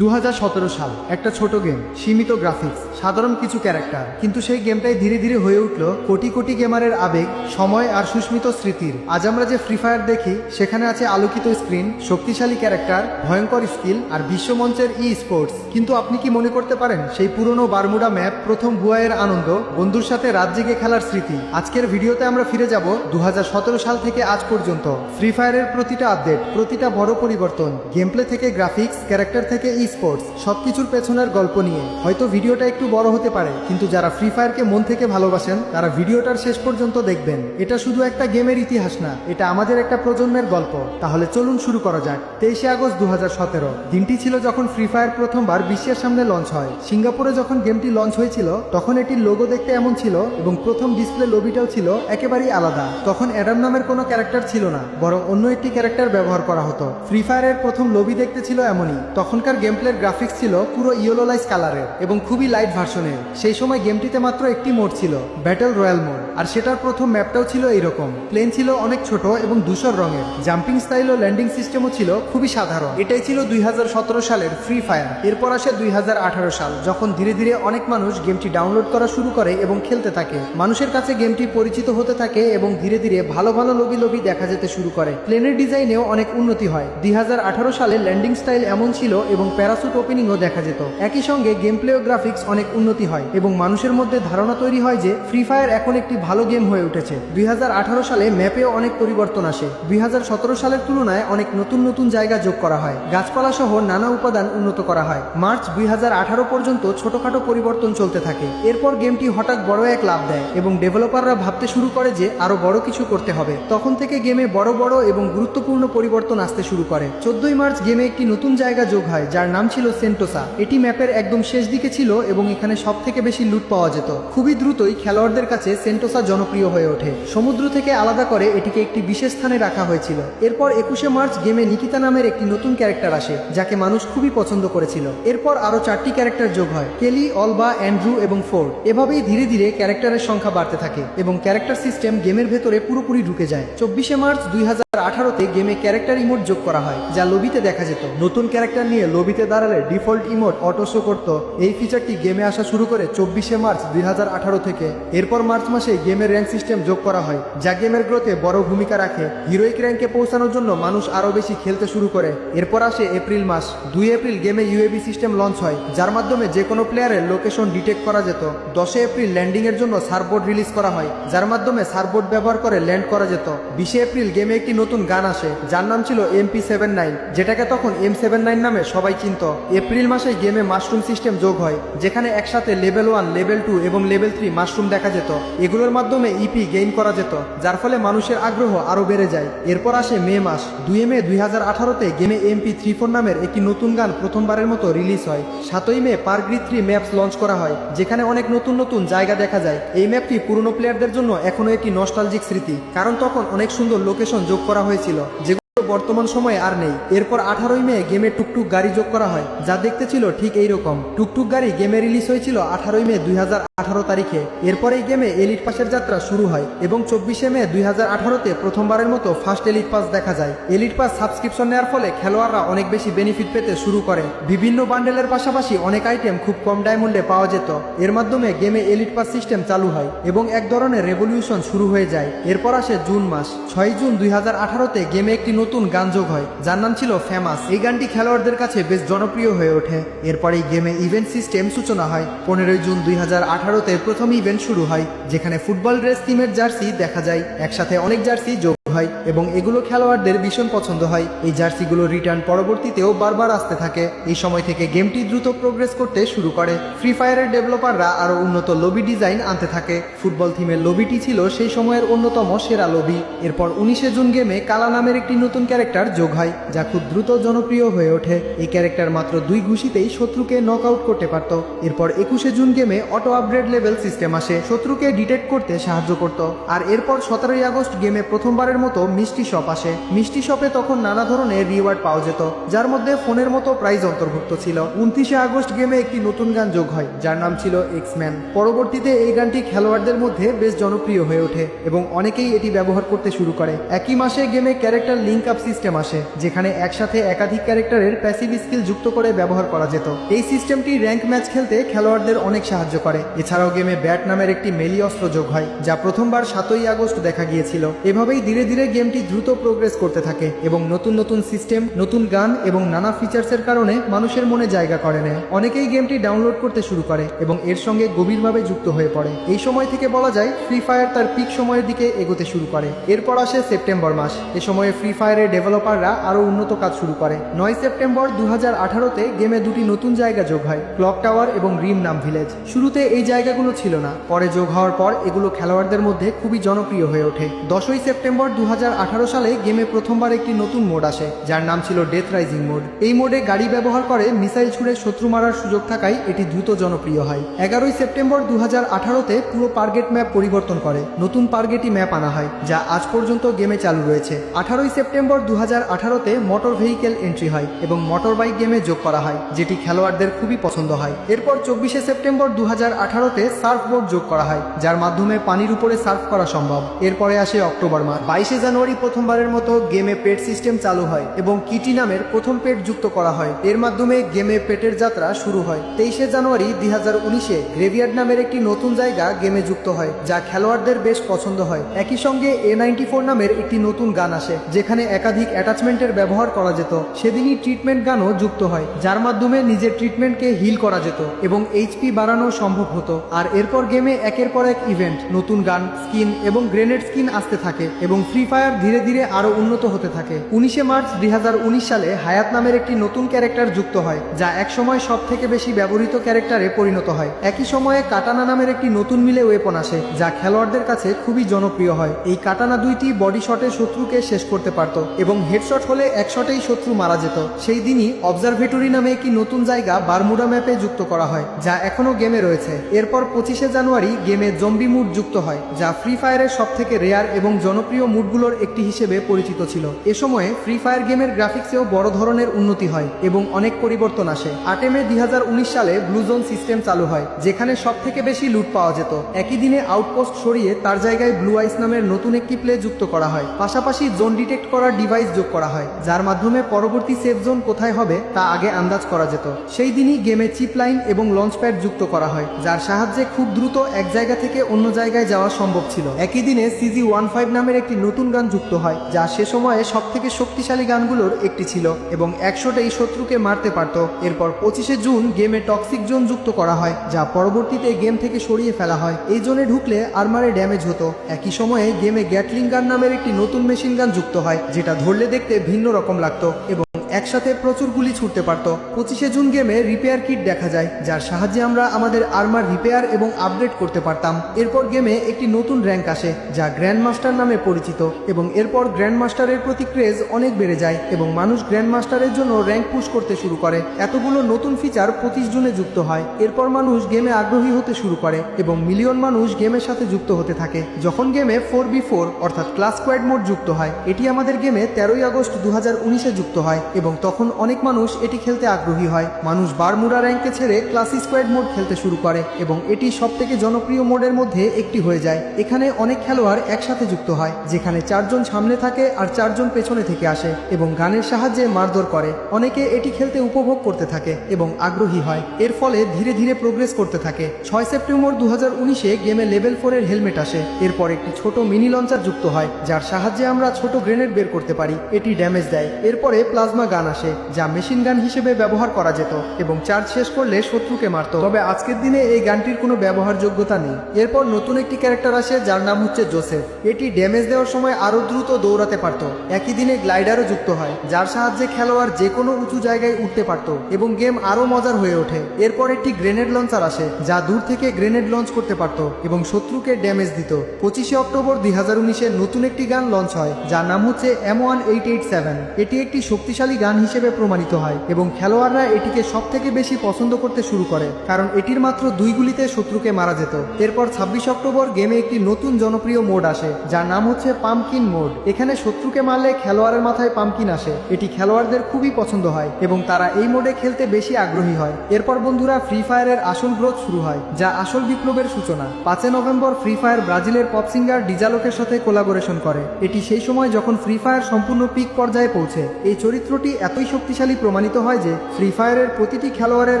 2017 সাল একটা ছোট গেম, সীমিত গ্রাফিক্স, সাধারণ কিছু ক্যারেক্টার, কিন্তু সেই গেমটাই ধীরে ধীরে হয়ে উঠল কোটি কোটি গেমারের আবেগ, সময় আর সুস্মিত স্মৃতির। আজ আমরা যে ফ্রি ফায়ার দেখি সেখানে আছে আলোকিত স্ক্রিন, শক্তিশালী ক্যারেক্টার, ভয়ঙ্কর স্কিল আর বিশ্বমঞ্চের ই স্পোর্টস। কিন্তু আপনি কি মনে করতে পারেন সেই পুরনো বারমুডা ম্যাপ, প্রথম বুয়াইয়ের আনন্দ, বন্ধুর সাথে রাত জেগে খেলার স্মৃতি? আজকের ভিডিওতে আমরা ফিরে যাব 2017 সাল থেকে আজ পর্যন্ত ফ্রি ফায়ারের প্রতিটা আপডেট, প্রতিটা বড় পরিবর্তন, গেম প্লে থেকে গ্রাফিক্স, ক্যারেক্টার থেকে ই স্পোর্টস, সবকিছুর পেছনের গল্প নিয়ে। হয়তো ভিডিওটা একটু বড় হতে পারে, কিন্তু যারা ফ্রি ফায়ারকে মন থেকে ভালোবাসেন তারা ভিডিওটার শেষ পর্যন্ত দেখবেন। এটা শুধু একটা গেমের ইতিহাস না, এটা আমাদের একটা প্রজন্মের গল্প। তাহলে চলুন শুরু করা যাক। 23 আগস্ট 2017 দিনটি ছিল যখন ফ্রি ফায়ার প্রথমবার বিশ্বের সামনে লঞ্চ হয়। সিঙ্গাপুরে যখন গেমটি লঞ্চ হয়েছিল তখন এটির লোগো দেখতে এমন ছিল এবং প্রথম ডিসপ্লে লবিটাও ছিল একেবারেই আলাদা। তখন অ্যাডাম নামের কোনো ক্যারেক্টার ছিল না, বরং অন্য একটি ক্যারেক্টার ব্যবহার করা হতো। ফ্রি ফায়ারের প্রথম লবি দেখতে ছিল এমনই। তখনকার গেম প্লের গ্রাফিক্স ছিল পুরো ইয়েলো লাইট কালারের এবং খুবই লাইট ভার্সনের। সেই সময় গেমটিতে মাত্র একটি মোড ছিল, ব্যাটল রয়্যাল মোড, আর সেটার প্রথম ম্যাপটাও ছিল এইরকম। প্লেন ছিল অনেক ছোট এবং ধূসর রঙের, জাম্পিং স্টাইল ও ল্যান্ডিং সিস্টেমও ছিল খুবই সাধারণ। এটাই ছিল 2017 সালের ফ্রি ফায়ার। এরপর আসে 2018 সাল, যখন ধীরে ধীরে অনেক মানুষ গেমটি ডাউনলোড করা শুরু করে এবং খেলতে থাকে। মানুষের কাছে গেমটি পরিচিত হতে থাকে এবং ধীরে ধীরে ভালো ভালো লবি দেখা যেতে শুরু করে। প্লেনের ডিজাইনেও অনেক উন্নতি হয়। 2018 সালে ল্যান্ডিং স্টাইল এমন ছিল এবং প্যারাসুট ওপেনিংও দেখা যেত। একই সঙ্গে গেম প্লে ও গ্রাফিক্স অনেক উন্নতি হয় এবং মানুষের মধ্যে ধারণা তৈরি হয় যে ফ্রি ফায়ার এখন একটি ভালো গেম হয়ে উঠেছে। 2018 সালে ম্যাপেও অনেক পরিবর্তন আসে। 2017 সালের তুলনায় অনেক নতুন নতুন জায়গা যোগ করা হয়, গাছপালা সহ নানা উপাদান উন্নত করা হয়। মার্চ 2018 পর্যন্ত ছোটখাটো পরিবর্তন চলতে থাকে। এরপর গেমটি হঠাৎ বড় এক লাফ দেয় এবং ডেভেলপাররা ভাবতে শুরু করে যে আরো বড় কিছু করতে হবে। তখন থেকে গেমে বড় বড় এবং গুরুত্বপূর্ণ পরিবর্তন আসতে শুরু করে। 14 মার্চ গেমে একটি নতুন জায়গা যোগ হয় যার নাম ছিল সেন্টোসা। এটি ম্যাপের একদম শেষ দিকে ছিল এবং এখানে সব থেকে বেশি লুট পাওয়া যেত। খুবই দ্রুতই খেলোয়াড়দের কাছে সেন্টোসা জনপ্রিয় হয়ে ওঠে। সমুদ্র থেকে আলাদা করে এটিকে একটি বিশেষ স্থানে রাখা হয়েছিল। এরপর 21 মার্চ গেমে নিকিতা নামের একটি নতুন ক্যারেক্টার আসে যাকে মানুষ খুবই পছন্দ করেছিল। এরপর আরো 4টি ক্যারেক্টার যোগ হয়, কেলি, অলবা, অ্যান্ড্রু এবং ফোর্ড। এভাবেই ধীরে ধীরে ক্যারেক্টারের সংখ্যা বাড়তে থাকে এবং ক্যারেক্টার সিস্টেম গেমের ভেতরে পুরোপুরি ঢুকে যায়। 24 মার্চ 2018-তে গেমে ক্যারেক্টার ইমোট যোগ করা হয় যা লবিতে দেখা যেত। নতুন ক্যারেক্টার নিয়ে লবিতে দাঁড়ালে ডিফল্ট ইমোট অটো শো করত। এই ফিচারটি গেমে আসা শুরু করে 24 মার্চ 2018 থেকে। এরপর মার্চ মাসে গেমের র্যাঙ্ক সিস্টেম যোগ করা হয় যা গেমের গ্রোথে বড় ভূমিকা রাখে। হিরোইক র্যাঙ্কে পৌঁছানোর জন্য মানুষ আরো বেশি খেলতে শুরু করে। এরপর আসে এপ্রিল মাস। 2 এপ্রিল গেমে ইউএভি সিস্টেম লঞ্চ হয় যার মাধ্যমে যে কোনো প্লেয়ারের লোকেশন ডিটেক্ট করা যেত। 10 এপ্রিল ল্যান্ডিং এর জন্য সার্ফবোর্ড রিলিজ করা হয় যার মাধ্যমে সার্ফবোর্ড ব্যবহার করে ল্যান্ড করা যেত। 20 এপ্রিল গেমে একটি নতুন গান আসে যার নাম ছিল MP79, যেটাকে তখন M79 নামে সবাই চিনত। এপ্রিল মাসে গেমে মাশরুম সিস্টেম যোগ হয় যেখানে একসাথে লেভেল 1, লেভেল 2 এবং লেভেল 3 মাশরুম দেখা যেত। এগুলোর মাধ্যমে ইপি গেইন করা যেত যার ফলে মানুষের আগ্রহ আরো বেড়ে যায়। এরপর আসে মে মাস। 2 মে 2018-তে গেমে MP34 নামের একটি নতুন গান প্রথমবারের মতো রিলিজ হয়। 7 মে পার্কগ্রিড 3 ম্যাপস লঞ্চ করা হয় যেখানে অনেক নতুন নতুন জায়গা দেখা যায়। এই ম্যাপটি পুরনো প্লেয়ারদের জন্য এখনো একটি নস্টালজিক স্মৃতি, কারণ তখন অনেক সুন্দর লোকেশন যোগ করা হয়েছিল যেগুলো বর্তমান সময়ে আর নেই। এরপর 18 মে গেমে টুকটুক গাড়ি যোগ করা হয় যা দেখতে ছিল ঠিক এইরকম। টুকটুক গাড়ি গেমে রিলিজ হয়েছিল 18 মে 2018 তারিখে। এরপর এই গেমে এলিট পাসের যাত্রা শুরু হয় এবং 24 মে 2018-তে প্রথমবারের মতো ফার্স্ট এলিট পাস দেখা যায়। এলিট পাস সাবস্ক্রিপশন নেওয়ার ফলে খেলোয়াড়রা অনেক বেশি বেনিফিট পেতে শুরু করে। বিভিন্ন বান্ডেলের পাশাপাশি অনেক আইটেম খুব কম ডায়মন্ডে পাওয়া যেত। এর মাধ্যমে গেমে এলিট পাস সিস্টেম চালু হয় এবং এক ধরনের রেভলিউশন শুরু হয়ে যায়। এরপর আসে জুন মাস। 6 জুন 2018-তে গেমে একটি নতুন গান যোগ হয় যার নাম ছিল ফেমাস। এই গানটি খেলোয়াড়দের কাছে বেশ জনপ্রিয় হয়ে ওঠে। এরপর এই গেমে ইভেন্ট সিস্টেম সূচনা হয়। 15 জুন 2018-তে প্রথম ইভেন্ট শুরু হয় যেখানে ফুটবল ড্রেস টিমের জার্সি দেখা যায়। একসাথে অনেক জার্সি যোগ হয় এবং এগুলো খেলোয়াড়দের ভীষণ পছন্দ হয়। এই জার্সিগুলো রিটার্ন পরবর্তীতেও বারবার আসতে থাকে। এই সময় থেকে গেমটি দ্রুত প্রোগ্রেস করতে শুরু করে। ফ্রি ফায়ারের ডেভেলপাররা আরো উন্নত লবি ডিজাইন আনতে থাকে। ফুটবল থিমের লবিটি ছিল সেই সময়ের অন্যতম সেরা লবি। এরপর 19 জুন গেমে কালা নামের একটি নতুন ক্যারেক্টার যোগ হয় যা খুব দ্রুত জনপ্রিয় হয়ে ওঠে। এই ক্যারেক্টার মাত্র 2 ঘুষিতেই শত্রুকে নক আউট করতে পারত। এরপর 21 জুন গেমে অটো আপগ্রেড লেভেল সিস্টেম আসে, শত্রুকে ডিটেক্ট করতে সাহায্য করত। আর এরপর 17 আগস্ট গেমে প্রথমবারের প্রথমবারের মতো মিষ্টি শপ আসে। মিষ্টি শপে তখন নানা ধরনের রিওয়ার্ড পাওয়া যেত, যার মধ্যে ফোনের মতো প্রাইজ অন্তর্ভুক্ত ছিল। 29শে আগস্ট গেমে একটি নতুন গান যোগ হয়, যার নাম ছিল এক্সম্যান। পরবর্তীতে এই গানটি খেলোয়াড়দের মধ্যে বেশ জনপ্রিয় হয়ে ওঠে এবং অনেকেই এটি ব্যবহার করতে শুরু করে। একই মাসে গেমে ক্যারেক্টার লিঙ্ক আপ সিস্টেম আসে, যেখানে একসাথে একাধিক ক্যারেক্টারের প্যাসিভ স্কিল যুক্ত করে ব্যবহার করা যেত। এই সিস্টেমটি র্যাঙ্ক ম্যাচ খেলতে খেলোয়াড়দের অনেক সাহায্য করে। এছাড়াও গেমে ব্যাট নামের একটি মেলি অস্ত্র যোগ হয়, যা প্রথমবার 7ই আগস্ট দেখা গিয়েছিল। এভাবেই ধীরে ধীরে গেমটি দ্রুত প্রোগ্রেস করতে থাকে এবং নতুন নতুন সিস্টেম, নতুন গান এবং নানা ফিচার্সের কারণে মানুষের মনে জায়গা করে নেয়। অনেকেই গেমটি ডাউনলোড করতে শুরু করে এবং এর সঙ্গে গভীরভাবে যুক্ত হয়ে পড়ে। এই সময় থেকে বলা যায় ফ্রি ফায়ার তার পিক সময়ের দিকে এগোতে শুরু করে। এরপর আসে সেপ্টেম্বর মাস। এ সময়ে ফ্রি ফায়ারের ডেভেলপাররা আরও উন্নত কাজ শুরু করে। 9 সেপ্টেম্বর 2018-তে গেমে দুটি নতুন জায়গা যোগ হয়, ক্লক টাওয়ার এবং রিম নাম ভিলেজ। শুরুতে এই জায়গাগুলো ছিল না, পরে যোগ হওয়ার পর এগুলো খেলোয়াড়দের মধ্যে খুবই জনপ্রিয় হয়ে ওঠে। 10ই সেপ্টেম্বর 2018 সালে গেমে প্রথমবার একটি নতুন মোড আসে, যার নাম ছিল ডেথ রাইজিং মোড। এই মোডে গাড়ি ব্যবহার করে মিসাইল ছুড়ে শত্রু মারার সুযোগ থাকায় এটি দ্রুত জনপ্রিয় হয়। 11ই সেপ্টেম্বর 2018-তে পুরো পার্গেট ম্যাপ পরিবর্তন করে নতুন পার্গেটি ম্যাপ আনা হয়, যা আজ পর্যন্ত গেমে চালু রয়েছে। 18ই সেপ্টেম্বর 2018-তে মোটর ভেহিকেল এন্ট্রি হয় এবং মোটর বাইক গেমে যোগ করা হয়, যেটি খেলোয়াড়দের খুবই পছন্দ হয়। এরপর 24শে সেপ্টেম্বর 2018-তে সার্ফ বোর্ড যোগ করা হয়, যার মাধ্যমে পানির উপরে সার্ফ করা সম্ভব। এরপরে আসে অক্টোবর মাস। 22শে জানুয়ারি প্রথমবারের মতো গেমে পেট সিস্টেম চালু হয় এবং কিটি নামের প্রথম পেট যুক্ত করা হয়। এর মাধ্যমে গেমে পেটের যাত্রা শুরু হয়। 23শে জানুয়ারি 2019-এ গ্রেভিয়ার্ড নামের একটি নতুন জায়গা গেমে যুক্ত হয়, যা খেলোয়াড়দের বেশ পছন্দ হয়। একই সঙ্গে A94 নামের একটি নতুন গান আসে, যেখানে একাধিক অ্যাটাচমেন্টের ব্যবহার করা যেত। সেদিনই ট্রিটমেন্ট গানও যুক্ত হয়, যার মাধ্যমে নিজের ট্রিটমেন্টকে হিল করা যেত এবং এইচপি বাড়ানো সম্ভব হতো। আর এরপর গেমে একের পর এক ইভেন্ট, নতুন গান, স্কিন এবং গ্রেনেড স্কিন আসতে থাকে এবং ফ্রি ফায়ার ধীরে ধীরে আরও উন্নত হতে থাকে। 19শে মার্চ 2019 সালে হায়াত নামের একটি নতুন ক্যারেক্টার যুক্ত হয়, যা একসময় সব থেকে বেশি ব্যবহৃত ক্যারেক্টারে পরিণত হয়। একই সময়ে কাটানা নামের একটি নতুন মিলে ওয়েপন আসে, যা খেলোয়াড়দের কাছে খুবই জনপ্রিয় হয়। এই কাটানা দুইটি বডি শটে শত্রুকে শেষ করতে পারত এবং হেডশট হলে এক শটেই শত্রু মারা যেত। সেই দিনই অবজারভেটরি নামে একটি নতুন জায়গা বারমুডা ম্যাপে যুক্ত করা হয়, যা এখনও গেমে রয়েছে। এরপর 25শে জানুয়ারি গেমে জম্বি মুড যুক্ত হয়, যা ফ্রি ফায়ারের সব থেকে রেয়ার এবং জনপ্রিয় মুডগুলোর একটি হিসেবে পরিচিত ছিল। এ সময়ে ফ্রি ফায়ার গেমের গ্রাফিক্সেও বড় ধরনের উন্নতি হয় এবং অনেক পরিবর্তন আসে। 8 মে 2019 সালে ব্লু জোন সিস্টেম চালু হয়, যেখানে সব থেকে বেশি লুট পাওয়া যেত। একই দিনে আউটপোস্ট সরিয়ে তার জায়গায় ব্লু আইস নামের নতুন একটি প্লে যুক্ত করা হয়। পাশাপাশি জোন ডিটেক্ট করার ডিভাইস যোগ করা হয়, যার মাধ্যমে পরবর্তী সেফ জোন কোথায় হবে তা আগে আন্দাজ করা যেত। সেই দিনই গেমে চিপ লাইন এবং লঞ্চ প্যাড যুক্ত করা হয়, যার সাহায্যে খুব দ্রুত এক জায়গা থেকে অন্য জায়গায় যাওয়া সম্ভব ছিল। একই দিনে CG-15 নামের একটি নতুন গান যুক্ত হয়, যা সে সময়ে সব থেকে শক্তিশালী গানগুলোর একটি ছিল এবং 100টেই শত্রুকে মারতে পারত। এরপর 25শে জুন গেমে টক্সিক জোন যুক্ত করা হয়, যা পরবর্তীতে গেম থেকে সরিয়ে ফেলা হয়। এই জোনে ঢুকলে আর্মারে ড্যামেজ হতো। একই সময়ে গেমে গ্যাটলিং গান নামের একটি নতুন মেশিন গান যুক্ত হয়, যেটা ধরলে দেখতে ভিন্ন রকম লাগতো এবং একসাথে প্রচুর গুলি ছুটতে পারত। 25শে জুন গেমে রিপেয়ার কিট দেখা যায়, যার সাহায্যে আমরা আমাদের আর্মার রিপেয়ার এবং আপডেট করতে পারতাম। এরপর গেমে একটি নতুন র্যাঙ্ক আসে, যা গ্র্যান্ড মাস্টার নামে পরিচিত এবং এরপর গ্র্যান্ড মাস্টারের প্রতি ক্রেজ অনেক বেড়ে যায় এবং মানুষ গ্র্যান্ড মাস্টারের জন্য র্যাঙ্ক পুশ করতে শুরু করে। এতগুলো নতুন ফিচার 25 জুনে যুক্ত হয়। এরপর মানুষ গেমে আগ্রহী হতে শুরু করে এবং মিলিয়ন মানুষ গেমের সাথে যুক্ত হতে থাকে। যখন গেমে 4v4 অর্থাৎ ক্লাস স্কোয়াড মোড যুক্ত হয়, এটি আমাদের গেমে 13ই আগস্ট 2019-এ যুক্ত হয় এবং তখন অনেক মানুষ এটি খেলতে আগ্রহী হয়। মানুষ বারমুডা র্যাঙ্কে ছেড়ে ক্লাসিক স্কোয়াড মোড খেলতে শুরু করে এবং এটি সবথেকে জনপ্রিয় মোডের মধ্যে একটি হয়ে যায়। এখানে অনেক খেলোয়াড় একসাথে যুক্ত হয়, যেখানে 4 জন সামনে থাকে আর 4 জন পেছনে থেকে আসে এবং গানের সাহায্যে মারধর করে। অনেকে এটি খেলতে উপভোগ করতে থাকে এবং আগ্রহী হয়। এর ফলে ধীরে ধীরে প্রোগ্রেস করতে থাকে। 6 সেপ্টেম্বর 2019-এ গেমে লেভেল 4-এর হেলমেট আসে। এরপর একটি ছোট মিনি লঞ্চার যুক্ত হয়, যার সাহায্যে আমরা ছোট গ্রেনেড বের করতে পারি। এটি ড্যামেজ দেয়। এরপরে প্লাজমা গান আসে, যা মেশিন গান হিসেবে ব্যবহার করা যেত এবং চার্জ শেষ করলে শত্রুকে মারত। তবে আজকের দিনে এই গানটির কোনো ব্যবহারযোগ্যতা নেই। এরপর নতুন একটি ক্যারেক্টার আসে, যার নাম হচ্ছে জোসেফ। এটি ড্যামেজ দেওয়ার সময় আরও দ্রুত দৌড়াতে পারত। একই দিনে গ্লাইডারও যুক্ত হয়, যার সাহায্যে খেলোয়াড় যে কোনো উঁচু জায়গায় উঠতে পারত এবং গেম আরও মজার হয়ে ওঠে। এরপর একটি গ্রেনেড লঞ্চার আসে, যা দূর থেকে গ্রেনেড লঞ্চ করতে পারত এবং শত্রুকে ড্যামেজ দিত। 25শে অক্টোবর 2019-এ নতুন একটি গান লঞ্চ হয়, যার নাম হচ্ছে M1887। এটি একটি শক্তিশালী গান জান হিসেবে প্রমাণিত হয় এবং খেলোয়াড়রা এটিকে সবথেকে বেশি পছন্দ করতে শুরু করে, কারণ এটির মাত্র 2 গুলিতে শত্রুকে মারা যেত। এরপর 26 অক্টোবর গেমে একটি নতুন জনপ্রিয় মোড আসে, যার নাম হচ্ছে পাম্পকিন মোড। এখানে শত্রুকে মারলে খেলোয়াড়ের মাথায় পাম্পকিন আসে। এটি খেলোয়াড়দের খুবই পছন্দ হয় এবং তারা এই মোডে খেলতে বেশি আগ্রহী হয়। এরপর বন্ধুরা, ফ্রি ফায়ারের আসল গ্রোথ শুরু হয়, যা আসল বিপ্লবের সূচনা। 5 নভেম্বর ফ্রি ফায়ার ব্রাজিলের পপ সিঙ্গার ডিজালোকের সাথে কোলাবোরেশন করে। এটি সেই সময় যখন ফ্রি ফায়ার সম্পূর্ণ পিক পর্যায়ে পৌঁছে। এই চরিত্রটি এতই শক্তিশালী প্রমাণিত হয় যে ফ্রি ফায়ারের প্রতিটি খেলোয়াড়ের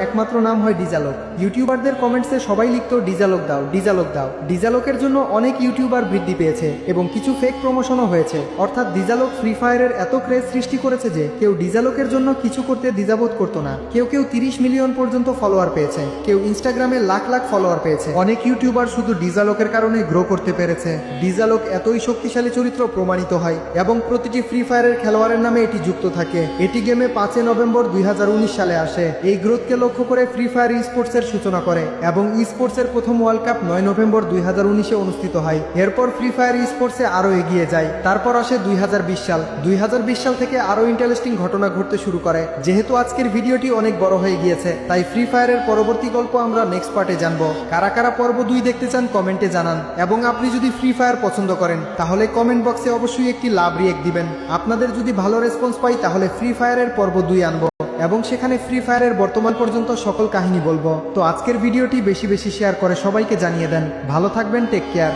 একমাত্র নাম হয় ডিজালোক। ইউটিউবারদের কমেন্টসে সবাই লিখত ডিজালোক দাও, ডিজালোক দাও। ডিজালোকের জন্য অনেক ইউটিউবার বৃদ্ধি পেয়েছে এবং কিছু ফেক প্রমোশনও হয়েছে। অর্থাৎ ডিজালোক ফ্রি ফায়ারের এত ক্রেজ সৃষ্টি করেছে যে কেউ ডিজালোকের জন্য কিছু করতে দ্বিধাবোধ করতো না। কেউ 30 মিলিয়ন পর্যন্ত ফলোয়ার পেয়েছে, কেউ ইনস্টাগ্রামে লাখ লাখ ফলোয়ার পেয়েছে। অনেক ইউটিউবার শুধু ডিজালোকের কারণে গ্রো করতে পেরেছে। ডিজালোক এতই শক্তিশালী চরিত্র প্রমাণিত হয় এবং প্রতিটি ফ্রি ফায়ারের খেলোয়াড়ের নামে এটি যুক্ত থাকে। এটি গেমে 5 নভেম্বর 2019 সালে আসে। এই গ্রোথকে লক্ষ্য করে ফ্রি ফায়ার ই স্পোর্টসের সূচনা করে এবং ই স্পোর্টসের প্রথম ওয়ার্ল্ড কাপ 9 নভেম্বর 2019-এ অনুষ্ঠিত হয়। এরপর ফ্রি ফায়ার ই স্পোর্টসে আরও এগিয়ে যায়। তারপর আসে 2020 সাল। 2020 সাল থেকে আরও ইন্টারেস্টিং ঘটনা ঘটতে শুরু করে। যেহেতু আজকের ভিডিওটি অনেক বড় হয়ে গিয়েছে, তাই ফ্রি ফায়ারের পরবর্তী গল্প আমরা নেক্সট পার্টে জানবো। কারা কারা পর্ব 2 দেখতে চান কমেন্টে জানান, এবং আপনি যদি ফ্রি ফায়ার পছন্দ করেন তাহলে কমেন্ট বক্সে অবশ্যই একটি লাভ রিয়েক্ট দিবেন। আপনাদের যদি ভালো রেসপন্স পাই তাহলে ফ্রি ফায়ারের পর্ব 2 আনবো এবং সেখানে ফ্রি ফায়ারের বর্তমান পর্যন্ত সকল কাহিনী বলবো। তো আজকের ভিডিওটি বেশি বেশি শেয়ার করে সবাইকে জানিয়ে দেন। ভালো থাকবেন, টেক কেয়ার।